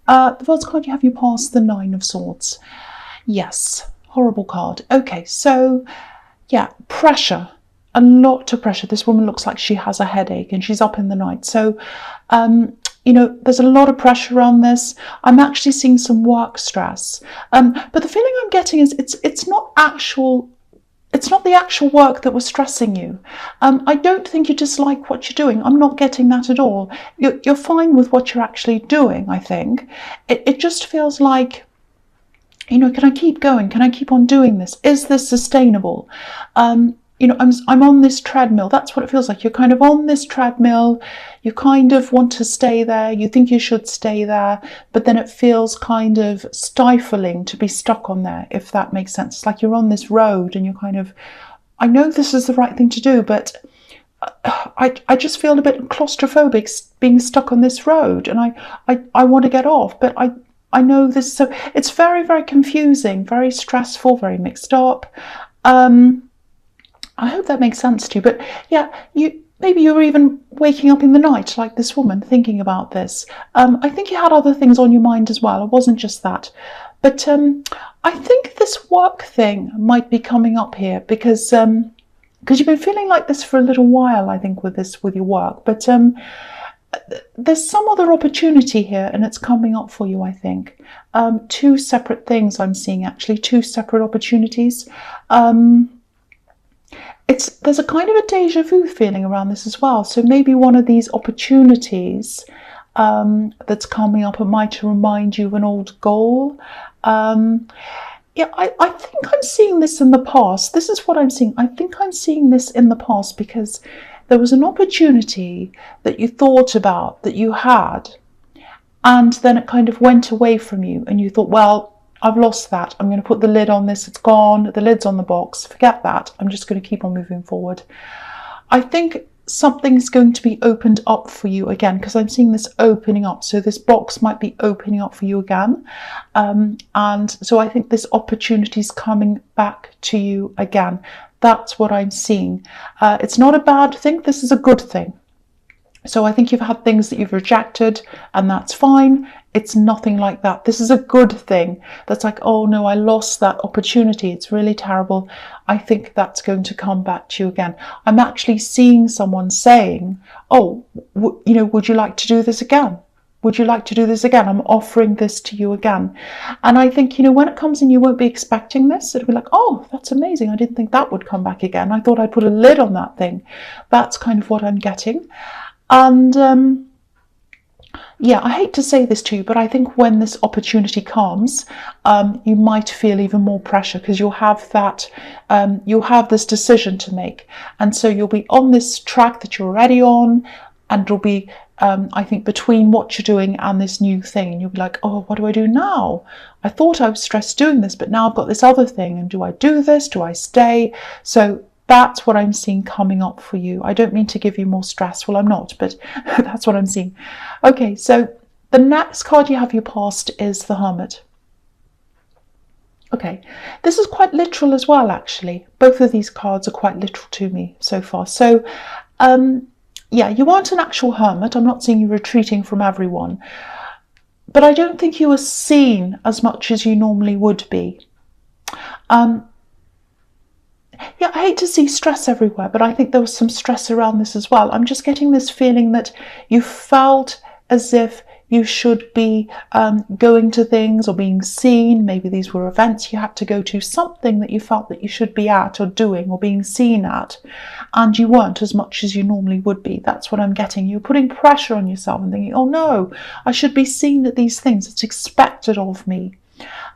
The first card you have, you pass the Nine of Swords. Yes, horrible card. Okay, so yeah, pressure. A lot of pressure. This woman looks like she has a headache and she's up in the night. So, you know, there's a lot of pressure on this. I'm actually seeing some work stress. But the feeling I'm getting is it's not the actual work that was stressing you. I don't think you dislike what you're doing. I'm not getting that at all. You're fine with what you're actually doing, I think. It just feels like, you know, can I keep going? Can I keep on doing this? Is this sustainable? You know, I'm on this treadmill. That's what it feels like. You're kind of on this treadmill. You kind of want to stay there. You think you should stay there, but then it feels kind of stifling to be stuck on there, if that makes sense. It's like you're on this road and you're kind of, I know this is the right thing to do, but I just feel a bit claustrophobic being stuck on this road, and I want to get off, but I know this, so it's very, very confusing, very stressful, very mixed up. I hope that makes sense to you. But yeah, maybe you were even waking up in the night like this woman thinking about this. I think you had other things on your mind as well. It wasn't just that. But I think this work thing might be coming up here because you've been feeling like this for a little while, I think, with your work. But there's some other opportunity here and it's coming up for you, I think. Two separate things I'm seeing, actually, two separate opportunities. There's a kind of a deja vu feeling around this as well. So maybe one of these opportunities that's coming up, it might remind you of an old goal. Yeah, I think I'm seeing this in the past. This is what I'm seeing. I think I'm seeing this in the past because there was an opportunity that you thought about, that you had, and then it kind of went away from you and you thought, well, I've lost that. I'm going to put the lid on this. It's gone. The lid's on the box. Forget that. I'm just going to keep on moving forward. I think something's going to be opened up for you again because I'm seeing this opening up. So this box might be opening up for you again. And so I think this opportunity is coming back to you again. That's what I'm seeing. It's not a bad thing. This is a good thing. So I think you've had things that you've rejected and that's fine. It's nothing like that. This is a good thing. That's like, oh no, I lost that opportunity. It's really terrible. I think that's going to come back to you again. I'm actually seeing someone saying, oh, you know, would you like to do this again? Would you like to do this again? I'm offering this to you again. And I think, you know, when it comes in, you won't be expecting this. It'll be like, oh, that's amazing. I didn't think that would come back again. I thought I'd put a lid on that thing. That's kind of what I'm getting. And yeah, I hate to say this to you, but I think when this opportunity comes, you might feel even more pressure because you'll have that, you'll have this decision to make. And so you'll be on this track that you're already on, and it'll be, I think, between what you're doing and this new thing. And you'll be like, oh, what do I do now? I thought I was stressed doing this, but now I've got this other thing. And do I do this? Do I stay? So that's what I'm seeing coming up for you. I don't mean to give you more stress. Well, I'm not, but that's what I'm seeing. Okay, so the next card you have your past is the Hermit. Okay, this is quite literal as well, actually. Both of these cards are quite literal to me so far. So, yeah, you aren't an actual hermit. I'm not seeing you retreating from everyone. But I don't think you are seen as much as you normally would be. Yeah, I hate to see stress everywhere, but I think there was some stress around this as well. I'm just getting this feeling that you felt as if you should be going to things or being seen. Maybe these were events you had to go to, something that you felt that you should be at or doing or being seen at, and you weren't as much as you normally would be. That's what I'm getting. You're putting pressure on yourself and thinking, oh no, I should be seen at these things. It's expected of me.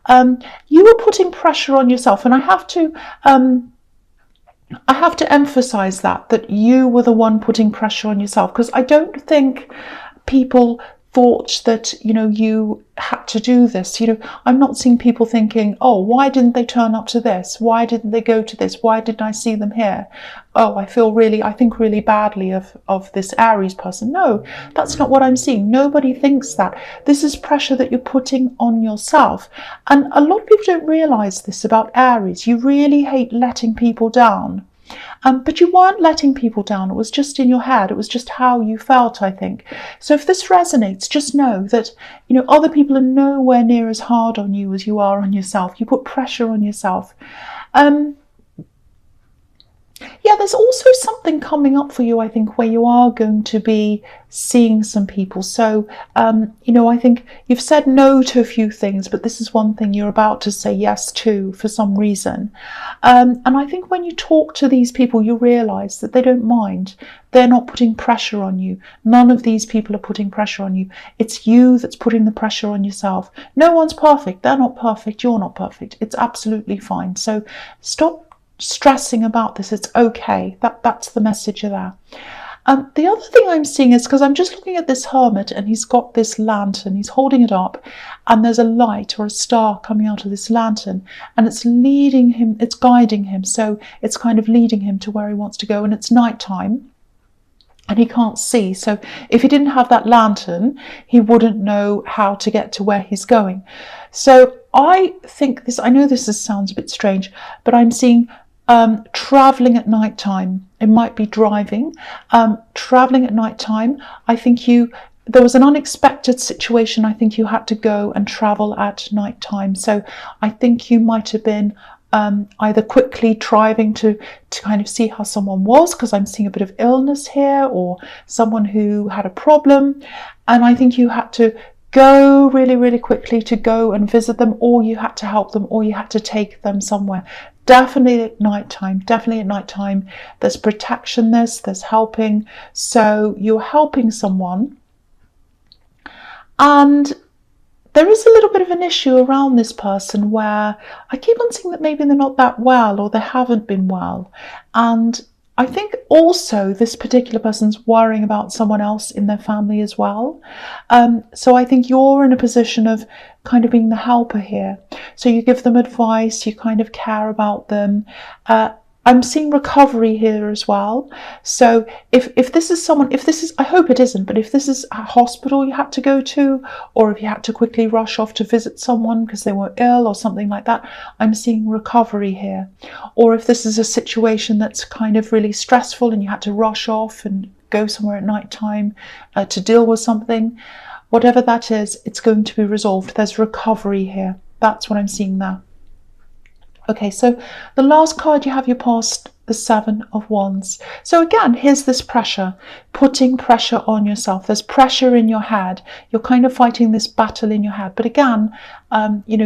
You were putting pressure on yourself, and I have to emphasize that you were the one putting pressure on yourself, because I don't think people thought that, you know, you had to do this. You know, I'm not seeing people thinking, oh, why didn't they turn up to this? Why didn't they go to this? Why didn't I see them here? Oh, I think really badly of this Aries person. No, that's not what I'm seeing. Nobody thinks that. This is pressure that you're putting on yourself. And a lot of people don't realize this about Aries. You really hate letting people down. But you weren't letting people down. It was just in your head. It was just how you felt, I think. So if this resonates, just know that, other people are nowhere near as hard on you as you are on yourself. You put pressure on yourself. Yeah, there's also something coming up for you, I think, where you are going to be seeing some people. So, I think you've said no to a few things, but this is one thing you're about to say yes to for some reason. And I think when you talk to these people, you realise that they don't mind. They're not putting pressure on you. None of these people are putting pressure on you. It's you that's putting the pressure on yourself. No one's perfect. They're not perfect. You're not perfect. It's absolutely fine. So stop stressing about this. It's okay. That's the message there. The other thing I'm seeing is, because I'm just looking at this hermit and he's got this lantern, he's holding it up, and there's a light or a star coming out of this lantern, and it's leading him, it's guiding him, so it's kind of leading him to where he wants to go, and it's nighttime and he can't see. So if he didn't have that lantern, he wouldn't know how to get to where he's going. So I think this, I know this sounds a bit strange, but I'm seeing traveling at night time. It might be driving, traveling at night time. I think there was an unexpected situation. I think you had to go and travel at night time. So I think you might have been either quickly driving to kind of see how someone was, because I'm seeing a bit of illness here, or someone who had a problem. And I think you had to go really, really quickly to go and visit them, or you had to help them, or you had to take them somewhere. Definitely at night time. There's protection, there's helping. So you're helping someone. And there is a little bit of an issue around this person where I keep on seeing that maybe they're not that well, or they haven't been well. And I think also this particular person's worrying about someone else in their family as well. So I think you're in a position of kind of being the helper here. So you give them advice, you kind of care about them. I'm seeing recovery here as well. So if this is, I hope it isn't, but if this is a hospital you had to go to, or if you had to quickly rush off to visit someone because they were ill or something like that, I'm seeing recovery here. Or if this is a situation that's kind of really stressful and you had to rush off and go somewhere at night time to deal with something, whatever that is, it's going to be resolved. There's recovery here. That's what I'm seeing there. Okay, so the last card you have, you passed the Seven of Wands. So again, here's this pressure, putting pressure on yourself. There's pressure in your head. You're kind of fighting this battle in your head. But again,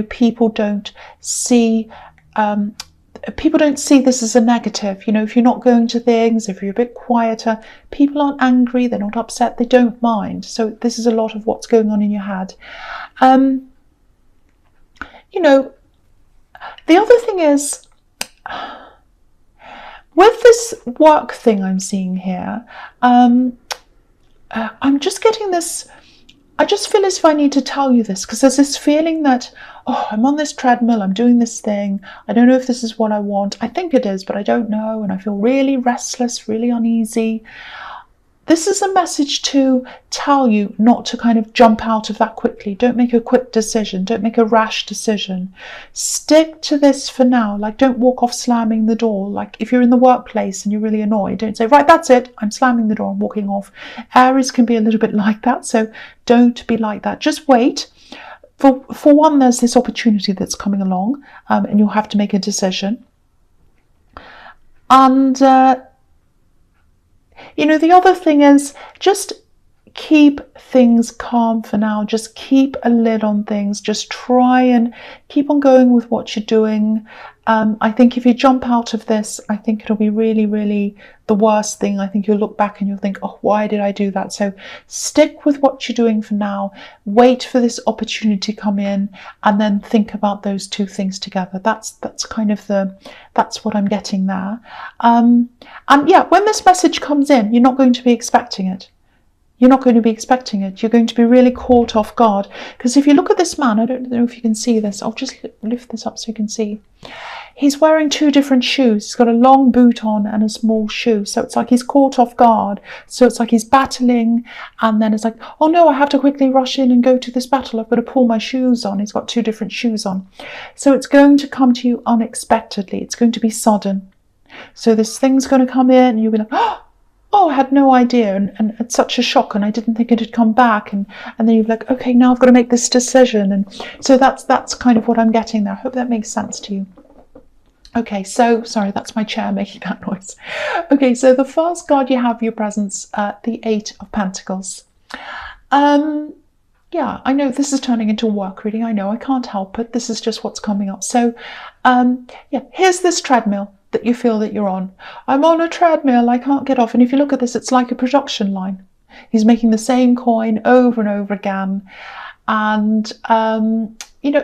people don't see this as a negative. If you're not going to things, if you're a bit quieter, people aren't angry, they're not upset, they don't mind. So this is a lot of what's going on in your head. The other thing is, with this work thing I'm seeing here, I'm just getting this, I just feel as if I need to tell you this, because there's this feeling that, I'm on this treadmill, I'm doing this thing, I don't know if this is what I want. I think it is, but I don't know, and I feel really restless, really uneasy. This is a message to tell you not to kind of jump out of that quickly. Don't make a quick decision. Don't make a rash decision. Stick to this for now. Like, don't walk off slamming the door. Like, if you're in the workplace and you're really annoyed, don't say, right, that's it, I'm slamming the door and walking off. Aries can be a little bit like that, so don't be like that. Just wait. For one, there's this opportunity that's coming along, and you'll have to make a decision. And the other thing is, just keep things calm for now. Just keep a lid on things. Just try and keep on going with what you're doing. I think if you jump out of this, I think it'll be really, really the worst thing. I think you'll look back and you'll think, why did I do that? So stick with what you're doing for now. Wait for this opportunity to come in, and then think about those two things together. That's kind of that's what I'm getting there. And yeah, when this message comes in, you're not going to be expecting it. You're not going to be expecting it. You're going to be really caught off guard. Because if you look at this man, I don't know if you can see this. I'll just lift this up so you can see. He's wearing two different shoes. He's got a long boot on and a small shoe. So it's like he's caught off guard. So it's like he's battling. And then it's like, oh no, I have to quickly rush in and go to this battle. I've got to pull my shoes on. He's got two different shoes on. So it's going to come to you unexpectedly. It's going to be sudden. So this thing's going to come in and you'll be like, oh, I had no idea, and it's such a shock, and I didn't think it had come back, and then you're like, okay, now I've got to make this decision. And so that's kind of what I'm getting there. I hope that makes sense to you. Okay, so, sorry, that's my chair making that noise. Okay, so the first card you have your presence, the Eight of Pentacles. Yeah, I know this is turning into a work reading. I know, I can't help it. This is just what's coming up. So, yeah, here's this treadmill that you feel that you're on. I'm on a treadmill, I can't get off. And if you look at this, it's like a production line. He's making the same coin over and over again. And, you know,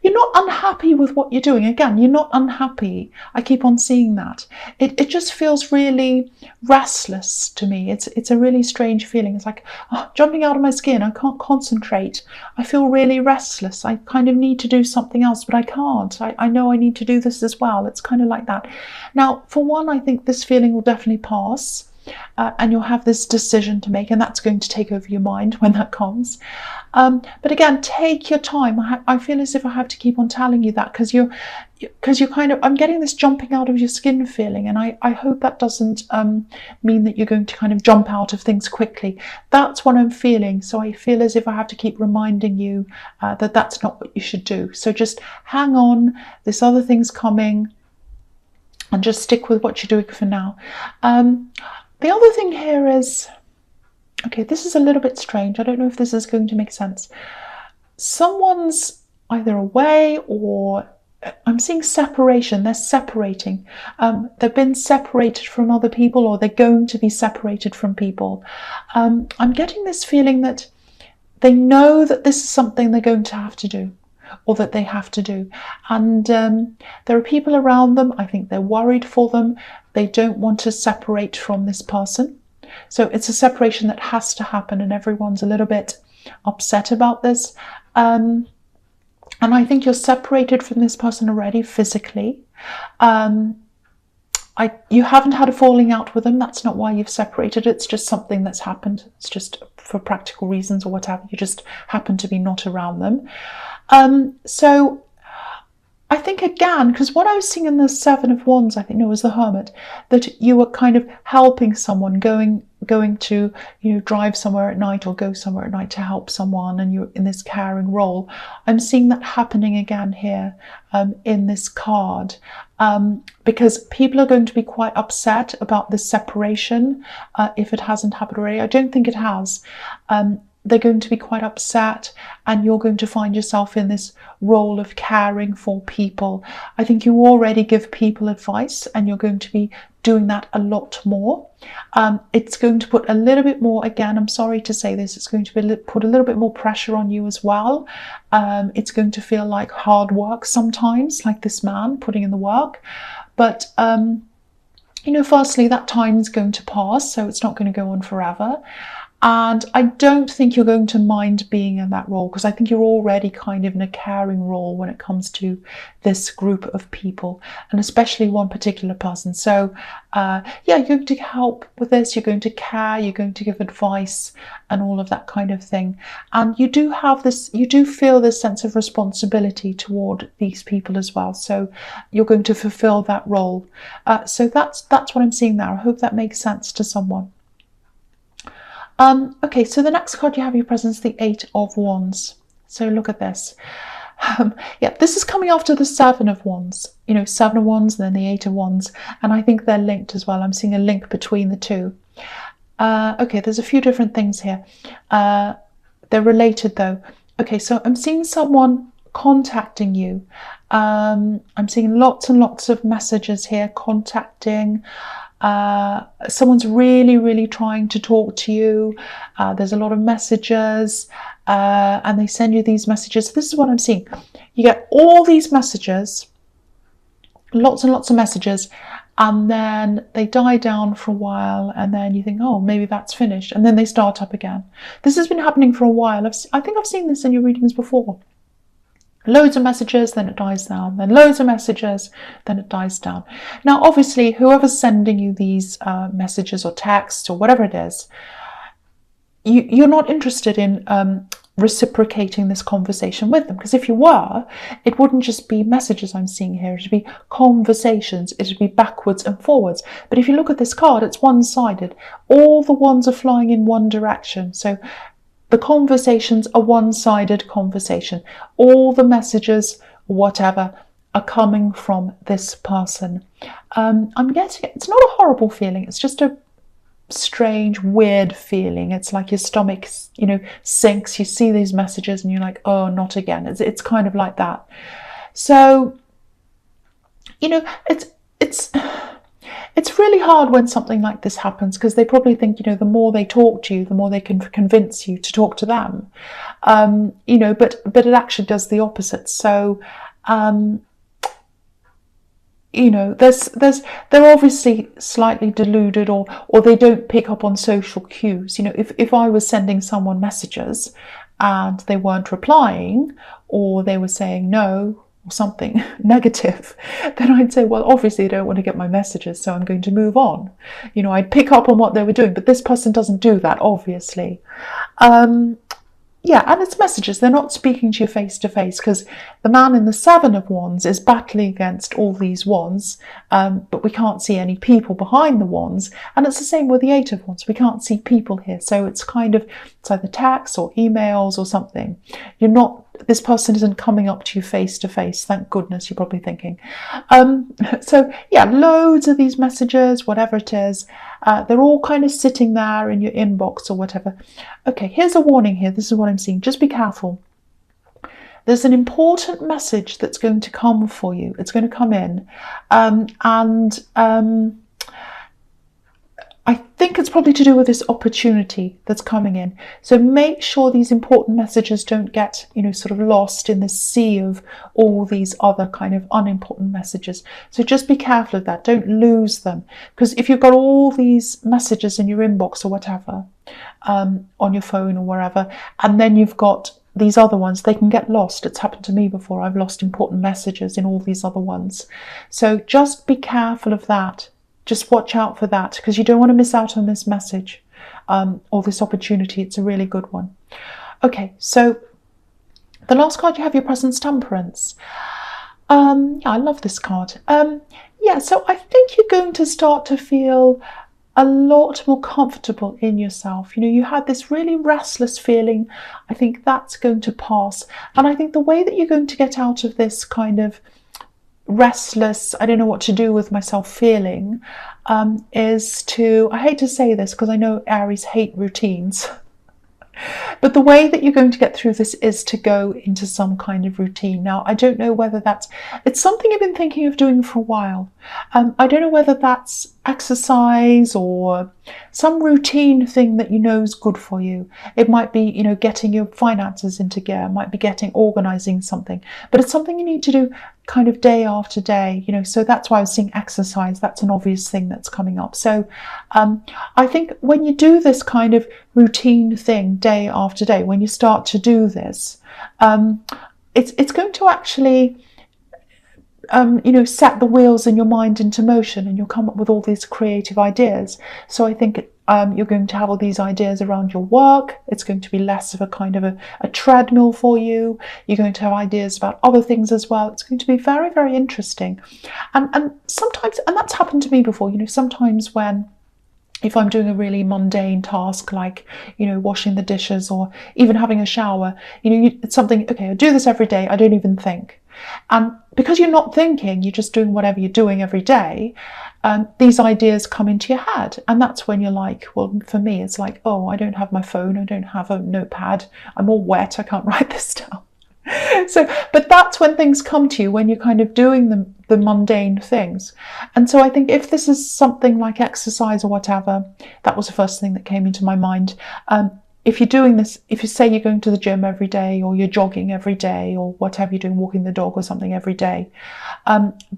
you're not unhappy with what you're doing. Again, you're not unhappy. I keep on seeing that. It just feels really restless to me. It's a really strange feeling. It's like jumping out of my skin. I can't concentrate. I feel really restless. I kind of need to do something else, but I can't. I know I need to do this as well. It's kind of like that. Now, for one, I think this feeling will definitely pass. And you'll have this decision to make, and that's going to take over your mind when that comes. But again, take your time. I feel as if I have to keep on telling you that because you're kind of, I'm getting this jumping out of your skin feeling, and I hope that doesn't mean that you're going to kind of jump out of things quickly. That's what I'm feeling. So I feel as if I have to keep reminding you that that's not what you should do. So just hang on. This other thing's coming, and just stick with what you're doing for now. The other thing here is, okay, this is a little bit strange. I don't know if this is going to make sense. Someone's either away, or I'm seeing separation. They're separating. They've been separated from other people, or they're going to be separated from people. I'm getting this feeling that they know that this is something they're going to have to do, or that they have to do. And there are people around them. I think they're worried for them. They don't want to separate from this person. So it's a separation that has to happen, and everyone's a little bit upset about this. And I think you're separated from this person already physically. You haven't had a falling out with them. That's not why you've separated. It's just something that's happened. It's just for practical reasons or whatever. You just happen to be not around them. So I think again, because what I was seeing in the Seven of Wands, I think it was the Hermit, that you were kind of helping someone, going to, you know, drive somewhere at night or go somewhere at night to help someone, and you're in this caring role. I'm seeing that happening again here in this card, because people are going to be quite upset about this separation if it hasn't happened already. I don't think it has. They're going to be quite upset, and you're going to find yourself in this role of caring for people. I think you already give people advice, and you're going to be doing that a lot more. It's going to put a little bit more, again, I'm sorry to say this, it's going to put a little bit more pressure on you as well. It's going to feel like hard work sometimes, like this man putting in the work. But, you know, firstly, that time is going to pass, so it's not going to go on forever. And I don't think you're going to mind being in that role, because I think you're already kind of in a caring role when it comes to this group of people, and especially one particular person. So yeah, you're going to help with this, you're going to care, you're going to give advice and all of that kind of thing. And you do have this, you do feel this sense of responsibility toward these people as well. So you're going to fulfill that role. So that's what I'm seeing there. I hope that makes sense to someone. Okay, so the next card you have your presence, the Eight of Wands. So look at this. Yeah, this is coming after the Seven of Wands. You know, Seven of Wands and then the Eight of Wands. And I think they're linked as well. I'm seeing a link between the two. Okay, there's a few different things here. They're related though. Okay, so I'm seeing someone contacting you. I'm seeing lots and lots of messages here, contacting. Someone's really trying to talk to you. There's a lot of messages, and they send you these messages. This is what I'm seeing. You get all these messages, lots and lots of messages, and then they die down for a while, and then you think, oh, maybe that's finished, and then they start up again. This has been happening for a while. I think I've seen this in your readings before. Loads of messages, then it dies down, then loads of messages, then it dies down. Now, obviously, whoever's sending you these messages or texts or whatever it is, you're not interested in reciprocating this conversation with them. Because if you were, it wouldn't just be messages I'm seeing here, it'd be conversations, it'd be backwards and forwards. But if you look at this card, it's one-sided. All the wands are flying in one direction. So the conversations are one-sided conversation. All the messages, whatever, are coming from this person. I'm getting, it's not a horrible feeling, it's just a strange, weird feeling. It's like your stomach, sinks. You see these messages and you're like, oh, not again. It's kind of like that. So, it's really hard when something like this happens, because they probably think, the more they talk to you, the more they can convince you to talk to them. But it actually does the opposite. So, they're obviously slightly deluded, or they don't pick up on social cues. If I was sending someone messages and they weren't replying, or they were saying no or something negative, then I'd say, well, obviously they don't want to get my messages, so I'm going to move on. I'd pick up on what they were doing, but this person doesn't do that, obviously. Yeah, and it's messages. They're not speaking to you face to face, because the man in the Seven of Wands is battling against all these wands, but we can't see any people behind the wands. And it's the same with the Eight of Wands. We can't see people here. So it's either text or emails or something. This person isn't coming up to you face to face. Thank goodness, you're probably thinking. So yeah, loads of these messages, whatever it is. They're all kind of sitting there in your inbox or whatever. Okay, here's a warning here. This is what I'm seeing. Just be careful. There's an important message that's going to come for you. It's going to come in. I think it's probably to do with this opportunity that's coming in. So make sure these important messages don't get, sort of lost in the sea of all these other kind of unimportant messages. So just be careful of that. Don't lose them. Because if you've got all these messages in your inbox or whatever, on your phone or wherever, and then you've got these other ones, they can get lost. It's happened to me before. I've lost important messages in all these other ones. So just be careful of that. Just watch out for that, because you don't want to miss out on this message or this opportunity. It's a really good one. Okay, so the last card you have, your presence, Temperance. Yeah, I love this card. Yeah, so I think you're going to start to feel a lot more comfortable in yourself. You had this really restless feeling. I think that's going to pass. And I think the way that you're going to get out of this kind of restless, I don't know what to do with myself feeling, is to, I hate to say this because I know Aries hate routines, but the way that you're going to get through this is to go into some kind of routine. Now, I don't know whether it's something you've been thinking of doing for a while. I don't know whether that's exercise or some routine thing that is good for you. It might be, getting your finances into gear. It might be organizing something, but it's something you need to do kind of day after day, so that's why I was saying exercise. That's an obvious thing that's coming up. So I think when you do this kind of routine thing day after day, when you start to do this, it's going to actually set the wheels in your mind into motion, and you'll come up with all these creative ideas. So I think you're going to have all these ideas around your work. It's going to be less of a kind of a treadmill for you. You're going to have ideas about other things as well. It's going to be very, very interesting. And sometimes, and that's happened to me before, sometimes if I'm doing a really mundane task like, washing the dishes or even having a shower, it's something, okay, I do this every day. I don't even think. And because you're not thinking, you're just doing whatever you're doing every day, these ideas come into your head. And that's when you're like, well, for me, it's like, oh, I don't have my phone. I don't have a notepad. I'm all wet. I can't write this down. But that's when things come to you, when you're kind of doing the mundane things. And so I think if this is something like exercise or whatever, that was the first thing that came into my mind. If you're doing this, if you say you're going to the gym every day, or you're jogging every day, or whatever you're doing, walking the dog or something every day,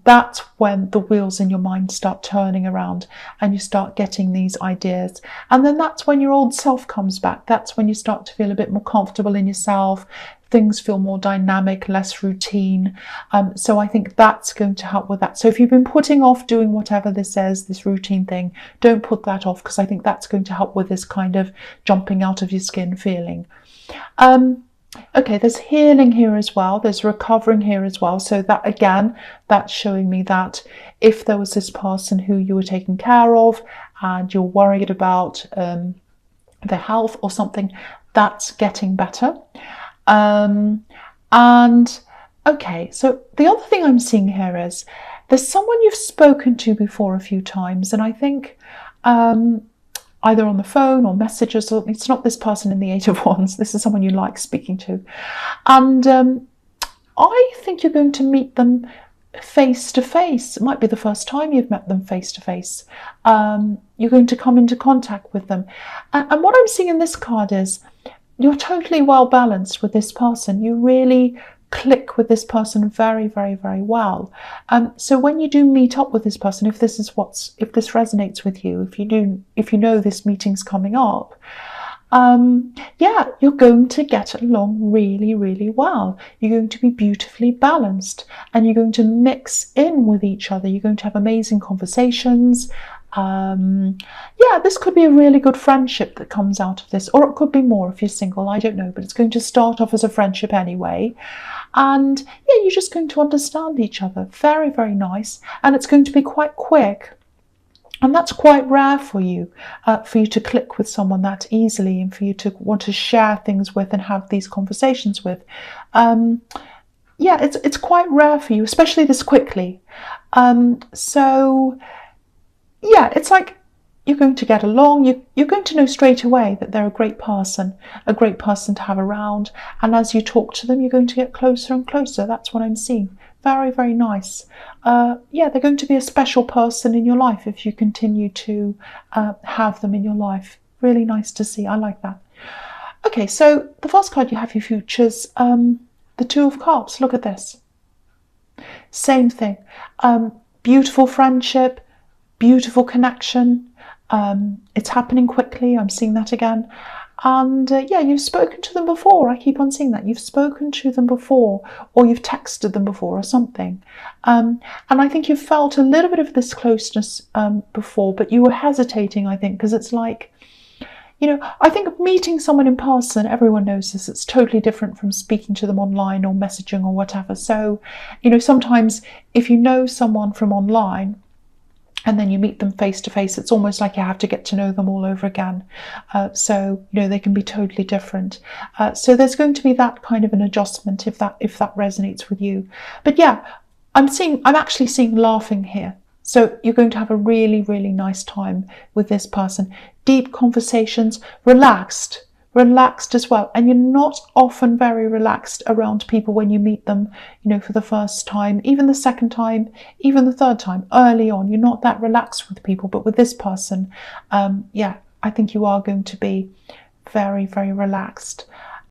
that's when the wheels in your mind start turning around and you start getting these ideas. And then that's when your old self comes back. That's when you start to feel a bit more comfortable in yourself. Things feel more dynamic, less routine. So I think that's going to help with that. So if you've been putting off doing whatever this is, this routine thing, don't put that off, because I think that's going to help with this kind of jumping out of your skin feeling. Okay, there's healing here as well. There's recovering here as well. So that, again, that's showing me that if there was this person who you were taking care of and you're worried about their health or something, that's getting better. And okay, so the other thing I'm seeing here is there's someone you've spoken to before a few times, and I think either on the phone or messages, or it's not this person in the Eight of Wands, this is someone you like speaking to. And I think you're going to meet them face to face. It might be the first time you've met them face to face. You're going to come into contact with them. And what I'm seeing in this card is you're totally well balanced with this person. You really click with this person very, very, very well. So when you do meet up with this person, if this resonates with you, if you know this meeting's coming up, yeah, you're going to get along really, really well. You're going to be beautifully balanced and you're going to mix in with each other. You're going to have amazing conversations. Yeah, this could be a really good friendship that comes out of this, or it could be more if you're single, I don't know, but it's going to start off as a friendship anyway. And yeah, you're just going to understand each other. Very, very nice. And it's going to be quite quick. And that's quite rare for you to click with someone that easily and for you to want to share things with and have these conversations with. Yeah, it's quite rare for you, especially this quickly. So yeah, it's like you're going to get along. You're going to know straight away that they're a great person to have around. And as you talk to them, you're going to get closer and closer. That's what I'm seeing. Very, very nice. Yeah, they're going to be a special person in your life if you continue to have them in your life. Really nice to see. I like that. Okay, so the first card you have your futures, the Two of Cups. Look at this. Same thing. Beautiful friendship, beautiful connection. It's happening quickly. I'm seeing that again. And yeah, you've spoken to them before. I keep on seeing that. You've spoken to them before, or you've texted them before or something. And I think you've felt a little bit of this closeness before, but you were hesitating, I think, because it's like, you know, I think meeting someone in person, everyone knows this, it's totally different from speaking to them online or messaging or whatever. So, you know, sometimes if you know someone from online, and then you meet them face to face, it's almost like you have to get to know them all over again. So, you know, they can be totally different. So there's going to be that kind of an adjustment if that resonates with you. But yeah, I'm actually seeing laughing here. So you're going to have a really, really nice time with this person. Deep conversations, relaxed as well. And you're not often very relaxed around people when you meet them, you know, for the first time, even the second time, even the third time. Early on, you're not that relaxed with people, but with this person, yeah, I think you are going to be very, very relaxed.